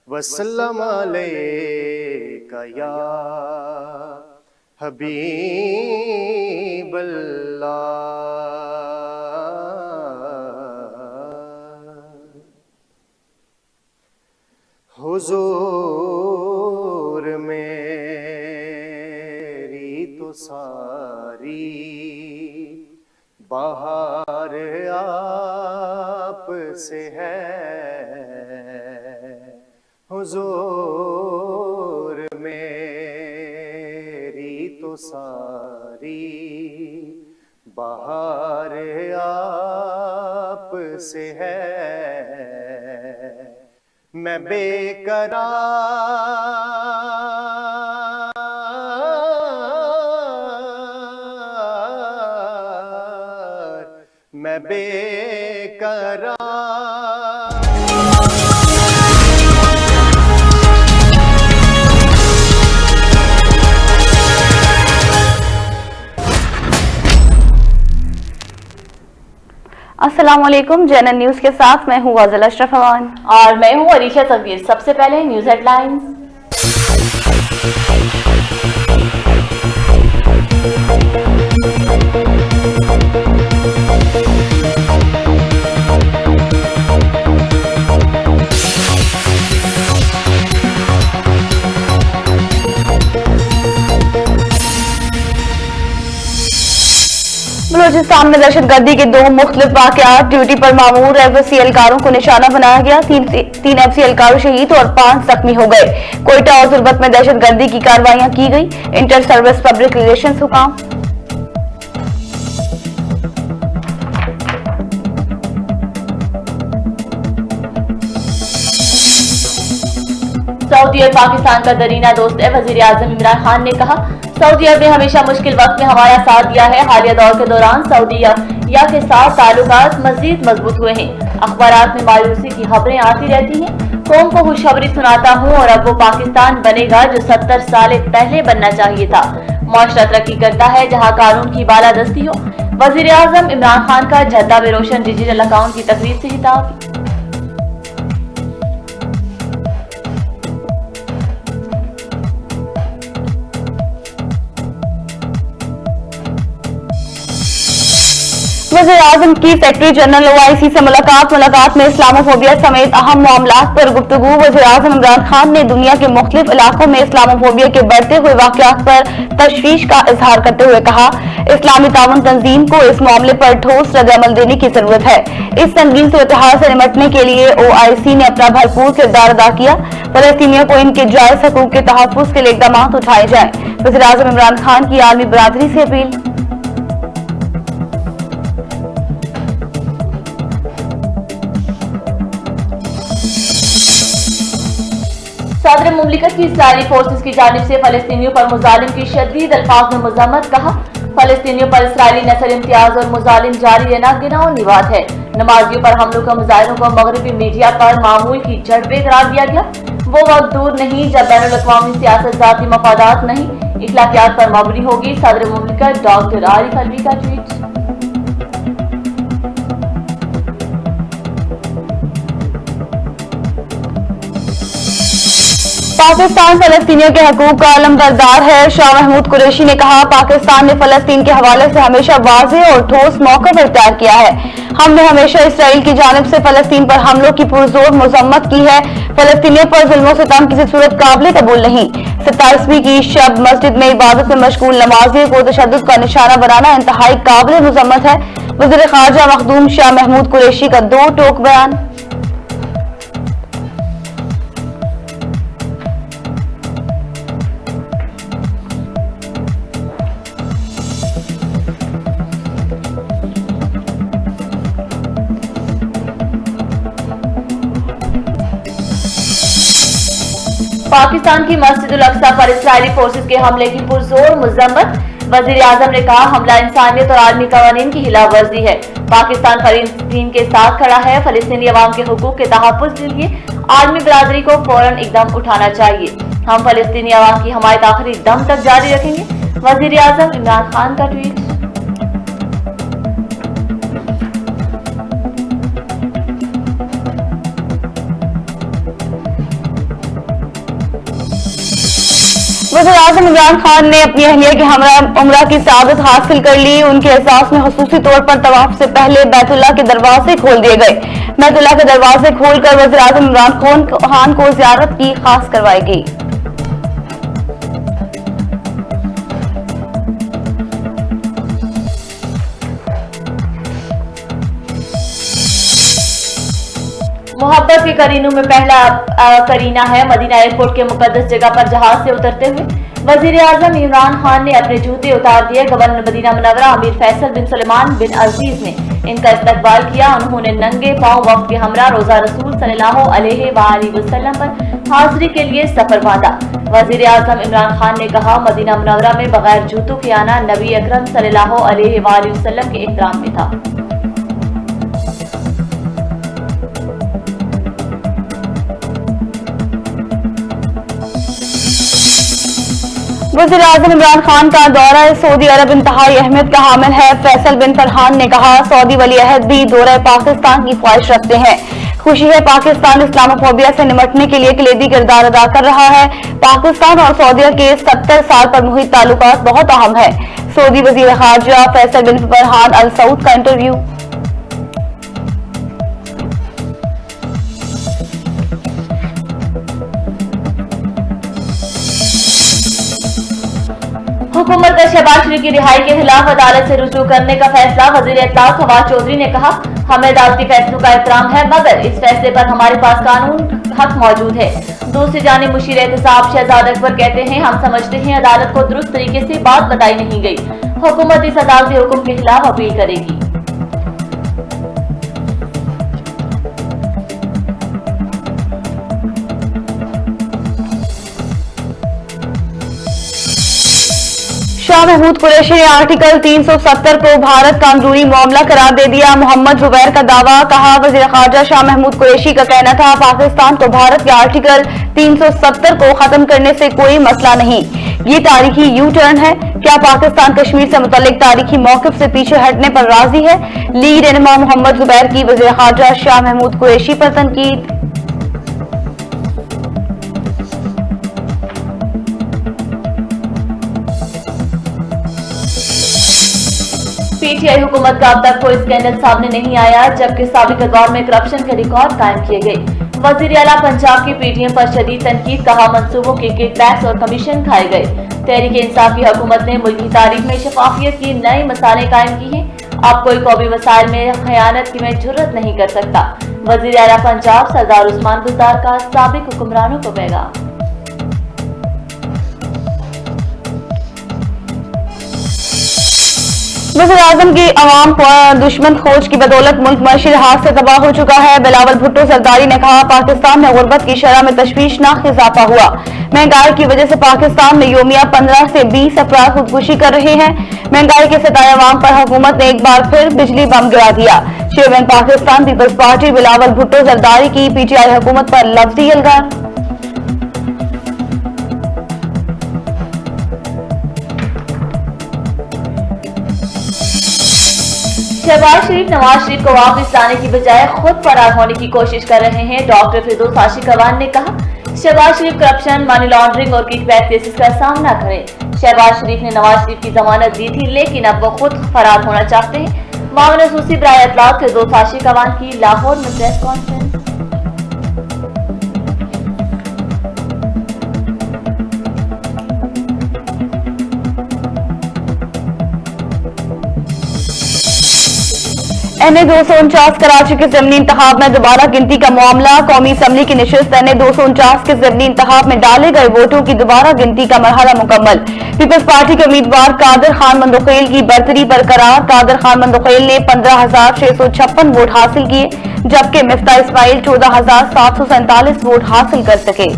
वसल्लम अलैका या हबीबल्लाह। हुजूर मेरी तो सारी बहार आप से है, हुजूर मेरी तो सारी बहार आप से है। मैं बेकरार, मैं बेकरार। अस्सलाम वालेकुम। जनन न्यूज के साथ मैं हूँ वाज़िला अशरफ अवान और मैं हूँ अरीशा सफीर। सबसे पहले न्यूज हेडलाइंस। बलूचिस्तान में दहशतगर्दी के 2 मुख्तलिफ वाक़यात। ड्यूटी पर मामूर एफएससी एहलकारों को निशाना बनाया गया। 3 एफएससी एहलकार शहीद और 5 जख्मी हो गए। कोयटा और जुर्बत में दहशतगर्दी की कार्रवाइयां की गई। इंटर सर्विस पब्लिक रिलेशंस हुकाम। सऊदी और पाकिस्तान का दरीना दोस्त है। वजीर आजम इमरान खान ने कहा, सऊदी अरब ने हमेशा मुश्किल वक्त में हमारा साथ दिया है। हालिया दौर के दौरान सऊदीया के साथ ताल्लुकात मजीद मजबूत हुए हैं। अखबारात में मायूसी की खबरें आती रहती हैं। कौम को खुशखबरी सुनाता हूँ और अब वो पाकिस्तान बनेगा जो 70 साल पहले बनना चाहिए था। मुआशरा तरक्की करता है जहाँ कानून की बालादस्ती हो। वजीर आजम इमरान खान का जद्दा में रोशन डिजिटल अकाउंट की तकरीब से खिताब। वज़ीर आज़म की सेक्रेटरी जनरल ओआईसी से मुलाकात में इस्लामोफोबिया समेत अहम मामलात पर गुफ्तगू। वज़ीर आज़म इमरान खान ने दुनिया के मुख्तलिफ इलाकों में इस्लामोफोबिया के बढ़ते हुए वाक़यात पर तशवीश का इजहार करते हुए कहा, इस्लामी ताउन तंजीम को इस मामले पर ठोस रद्द-ए-अमल देने की जरूरत है। इस संगीन सूरत-ए-हाल से निपटने के लिए ओआईसी ने अपना भरपूर किरदार अदा किया। फलस्तीनियों को इनके जायज हकूक के तहफ्फुज़ के लिए इक़दाम उठाए जाएं। वज़ीर आज़म इमरान खान की आलमी बरादरी से अपील। सदर मुमलिकत की इस्राइली फोर्सेस की जानिब से फलस्तीनियों पर मुजालिम की शदीद अल्फाज में मजम्मत। कहा, फलस्तीनियों पर इस्राइली नस्ल इम्तियाज और मुजालिम जारी रहना गिनाओनी बात है। नमाजियों पर हमलों का मुजाहिरों को मगरबी मीडिया पर मामूल की झड़पें करार दिया गया। वो वक्त दूर नहीं जब बैनुल-अक़वामी सियासत जाती मफादात नहीं इखलाकियात पर मबनी होगी। सदर मुमलिकत डॉक्टर आरिफ अलवी का ट्वीट। पाकिस्तान फलस्तीनियों के हकूक का अलमबरदार है। शाह महमूद कुरैशी ने कहा, पाकिस्तान ने फलस्तीन के हवाले से हमेशा वाज़ेह और ठोस मौक़िफ़ इख्तियार किया है। हमने हमेशा इसराइल की जानिब से फलस्तीन पर हमलों की पुरजोर मजम्मत की है। फलस्तीनियों पर जुल्म सितम किसी सूरत काबिल कबूल नहीं। 27वीं की शब मस्जिद में इबादत में मशगूल नमाजियों को तशद्दुद का निशाना बनाना इंतहाई काबिल मजम्मत है। वज़ीर ख़ारजा मखदूम शाह महमूद कुरैशी का 2 टोक बयान। पाकिस्तान की मस्जिद उल अक्सा पर इस्राइली फोर्सेस के हमले की पुरजोर मजम्मत। वजीर आजम ने कहा, हमला इंसानियत और आलमी कानून की खिलाफवर्जी है। पाकिस्तान फलस्तीन के साथ खड़ा है। फलस्तीनी अवाम के हुकूक के तहफ्फुज़ के लिए आलमी बिरादरी को फौरन इकदाम उठाना चाहिए। हम फलस्तीनी अवाम की हमायत आखिरी दम तक जारी रखेंगे। वजीर आजम इमरान खान का ट्वीट। वज़ीर-ए-आज़म इमरान खान ने अपनी अहलिया की हमरा उम्रा की सआदत हासिल कर ली। उनके एहसास में खुसूसी तौर पर तवाफ से पहले बैतुल्लाह के दरवाजे खोल दिए गए। बैतुल्लाह के दरवाजे खोलकर वज़ीर-ए-आज़म इमरान खान को ज़ियारत की खास करवाई गई। मोहब्बत के करीनों में पहला करीना है। मदीना एयरपोर्ट के मुकद्दस जगह पर जहाज से उतरते हुए वज़ीर-ए-आज़म इमरान खान ने अपने जूते उतार दिए। गवर्नर मदीना मुनव्वरा अमीर फैसल बिन सुलेमान बिन अजीज ने इनका इस्तकबाल किया। उन्होंने नंगे पांव वक्त के हमरा रोजा रसूल सल्लल्लाहु अलैहि वसल्लम पर हाजिरी के लिए सफर बांधा। वज़ीर-ए-आज़म इमरान खान ने कहा, मदीना मुनव्वरा में बगैर जूतों के आना नबी अकरम सल्लल्लाहु अलैहि वसल्लम के एहतराम में था। वज़ीर-ए-आज़म इमरान खान का दौरा सऊदी अरब इंतहाई अहमियत का हामिल है। फैसल बिन फरहान ने कहा, सऊदी वली अहद भी दौरा पाकिस्तान की ख्वाहिश रखते हैं। खुशी है पाकिस्तान इस्लामोफोबिया से निपटने के लिए कलीदी किरदार अदा कर रहा है। पाकिस्तान और सऊदीया के 70 साल पर मुहित ताल्लुकात बहुत अहम है। सऊदी वज़ीर खारजा फैसल बिन फरहान अल सऊद का इंटरव्यू। हुकूमत का शहबाज शरीफ की रिहाई के खिलाफ अदालत से रुजू करने का फैसला। वजीर इत्तलात फवाद चौधरी ने कहा, हमें अदालती फैसलों का एहतराम है, मगर इस फैसले पर हमारे पास कानून हक मौजूद है। दूसरी जानिब मुशीर एहतसाब शहजाद अकबर कहते हैं, हम समझते हैं अदालत को दुरुस्त तरीके से बात बताई नहीं गई। हुकूमत इस अदालती हुक्म के खिलाफ अपील करेगी। शाह महमूद कुरैशी ने आर्टिकल 370 को भारत का अंदरूनी मामला करार दे दिया। मोहम्मद जुबैर का दावा। कहा, वज़ीर ख़ारजा शाह महमूद कुरैशी का कहना था, पाकिस्तान को भारत के आर्टिकल 370 को खत्म करने से कोई मसला नहीं, ये तारीखी यू टर्न है। क्या पाकिस्तान कश्मीर से मुतल्लिक तारीखी मौक़िफ़ से पीछे हटने पर राजी है? लीग रहनुमा मोहम्मद जुबैर की वज़ीर ख़ारजा शाह महमूद कुरैशी पर तनकीद। पीटीआई हुकूमत का अब तक कोई स्कैंडल सामने नहीं आया, जबकि साबिक़ दौर में करप्शन के रिकॉर्ड कायम किए गए। वज़ीर आला पंजाब की पीटीएम पर शदीद तनकीद। कहा, मंसूबों के किकबैक्स और कमीशन खाए गए। तहरीक इंसाफ की हुकूमत ने मुल्क की तारीख में शफाफियत की नई मिसालें कायम की हैं। अब कोई कौमी वसाइल में खयानत की में जुर्रत नहीं कर सकता। वज़ीर आला पंजाब सरदार उस्मान बुज़दार का साबिक़ हुक्मरानों को पैगाम। वज़ीर-ए-आज़म की अवाम दुश्मन खोज की बदौलत मुल्क मशी लिहाज से तबाह हो चुका है। बिलावल भुट्टो सरदारी ने कहा, पाकिस्तान में गुर्बत की शरह में तशवीशनाक इजाफा हुआ। महंगाई की वजह से पाकिस्तान में योमिया 15 से 20 अफराद खुदकुशी कर रहे हैं। महंगाई के सताए अवाम पर हुकूमत ने एक बार फिर बिजली बम गिरा दिया। चेयरमैन पाकिस्तान पीपल्स पार्टी बिलावल भुट्टो सरदारी की पीटीआई हुकूमत पर लफ्जी अलगार। शहबाज शरीफ नवाज शरीफ को वापस लाने की बजाय खुद फरार होने की कोशिश कर रहे हैं। डॉक्टर फिरदौस आशिक अवान ने कहा, शहबाज शरीफ करप्शन, मनी लॉन्ड्रिंग और किकबैक केसेस का सामना करें। शहबाज शरीफ ने नवाज शरीफ की जमानत दी थी, लेकिन अब वो खुद फरार होना चाहते हैं। मामला सूसी बराए इत्तलात फिरदौस आशिक अवान की लाहौर में प्रेस कॉन्फ्रेंस। NA 249 कराची के ज़मीनी इंतखाब में दोबारा गिनती का मामला। कौमी असम्बली की निशस्त NA 249 के ज़मीनी इंतखाब में डाले गए वोटों की दोबारा गिनती का मरहला मुकम्मल। पीपल्स पार्टी के उम्मीदवार कादिर खान मंदोखेल की बरतरी बरकरार। कादिर खान मंदोखेल ने 15,656 वोट हासिल किए, जबकि मिफ्ता इस्माइल 14,747 वोट हासिल कर सके।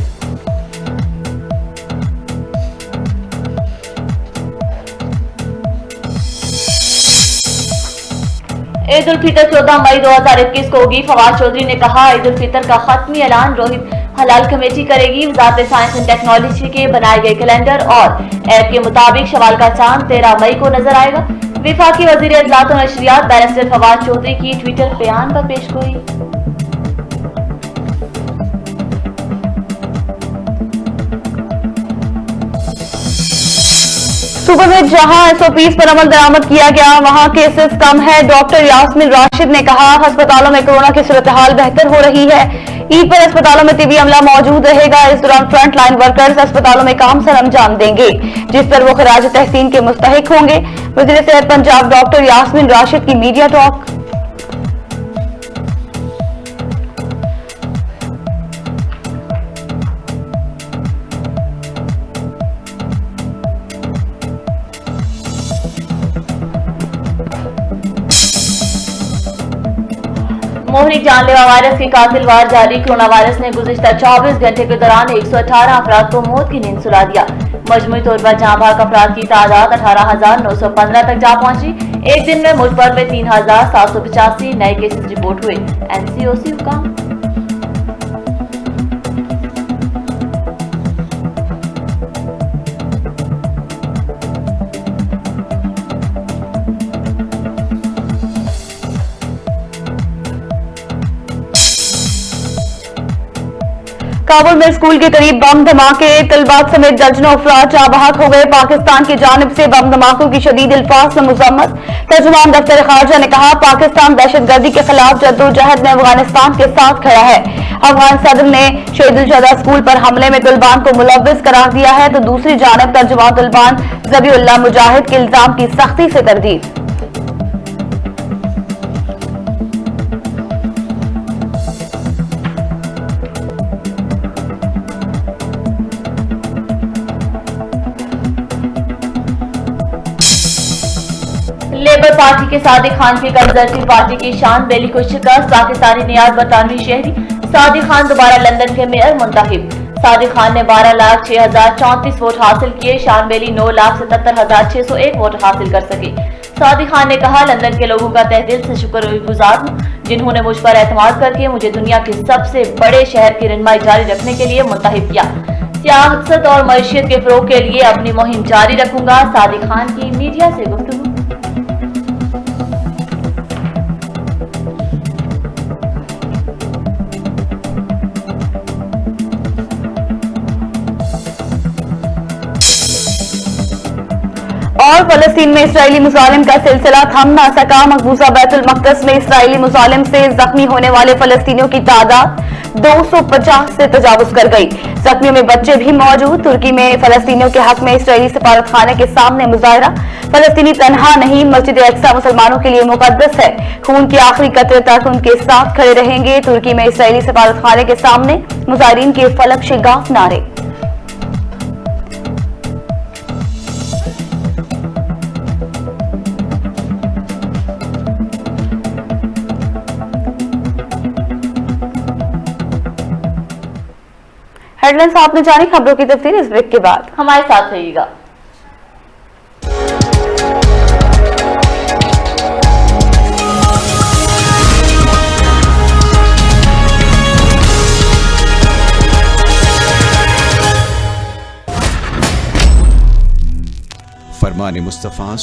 ईद उल फितर 14 मई 2021 को होगी। फवाद चौधरी ने कहा, ईद उल फितर का खत्मी ऐलान रोहित हलाल कमेटी करेगी। वजारत साइंस एंड टेक्नोलॉजी के बनाए गए कैलेंडर और ऐप के मुताबिक शवाल का चांद 13 मई को नजर आएगा। विफाकी वजीर इत्तलात और नशरियात बैरिस्टर फवाद चौधरी की ट्विटर बयान पर पेशगोई। सूबे में जहां एसओपीज पर अमल दरामद किया गया वहां केसेस कम है। डॉक्टर यास्मीन राशिद ने कहा अस्पतालों में कोरोना की सूरत हाल बेहतर हो रही है। ईद पर अस्पतालों में तिबी अमला मौजूद रहेगा। इस दौरान फ्रंट लाइन वर्कर्स अस्पतालों में काम सर अंजाम देंगे, जिस पर वो खराज तहसीन के मुस्तहिक होंगे। वज़ीर सेहत पंजाब डॉक्टर यास्मीन राशिद की मीडिया टॉक। मोहरी जानलेवा वायरस की कातिल वार जारी कोरोना वायरस ने गुज़िश्ता 24 घंटे के दौरान 118 अफराद को मौत की नींद सुला दिया। मजमूई तौर पर जहां भाग अफराद की तादाद 18,915 तक जा पहुंची। एक दिन में मुल्क भर में 3,785 नए केसेस रिपोर्ट हुए। एनसीओसी हुकाम। काबुल में स्कूल के करीब बम धमाके, तलबात समेत दर्जनों अफराद जहाँ बहक हो गए। पाकिस्तान की जानिब से बम धमाकों की शदीद अल्फाज में मुज़म्मत। तर्जुमान दफ्तर खारजा ने कहा पाकिस्तान दहशतगर्दी के खिलाफ जद्दोजहद में अफगानिस्तान के साथ खड़ा है। अफगान सदर ने शहीदुल-शुहदा स्कूल पर हमले में तालिबान को मुलव्विस करार दिया है, तो दूसरी जानिब तर्जुमान तालिबान ज़बीउल्लाह मुजाहिद के इल्जाम की सख्ती से तरदीद। लेबर पार्टी के सादिक खान की कंजरवेटिव पार्टी की शान बेली को शिकस्त। पाकिस्तानी नियाज बरतानवी शहरी सादिक खान दोबारा लंदन के मेयर मुंतखब। सादिक खान ने 12,06,034 वोट हासिल किए। शान बेली 9,77,601 वोट हासिल कर सके। सादिक खान ने कहा लंदन के लोगों का तहे दिल से शुक्रगुजार हूँ, जिन्होंने मुझ पर एतमाद करके मुझे दुनिया के सबसे बड़े शहर की रहनुमाई जारी रखने के लिए मुंतखब किया। सियासत और मईशत के फरोग के लिए अपनी मुहिम जारी रखूंगा। सादिक खान की मीडिया से गुफ्तगू। और फलस्तीन में इसराइली मुजालिम का सिलसिला थम न सका। मकबूजा बैतुल मक़दस में इसराइली मुजालिम से जख्मी होने वाले फलस्तीनियों की तादाद 250 से तजावुज कर गई। जख्मियों में बच्चे भी मौजूद। तुर्की में फलस्तीनियों के हक में इसराइली सफारतखाने के सामने मुजाहरा। फलस्तीनी तनहा नहीं, मस्जिद अक्सा मुसलमानों के लिए मुकद्दस है। खून के आखिरी कतरे तक उनके साथ खड़े रहेंगे। तुर्की में इसराइली सफारतखाने के सामने मुजाहिरीन के फलक शिगाफ नारे। हेडलाइंस आपने जानी, खबरों की तफसील इस ब्रेक के बाद। हमारे साथ रहिएगा। फरमान मुस्तफा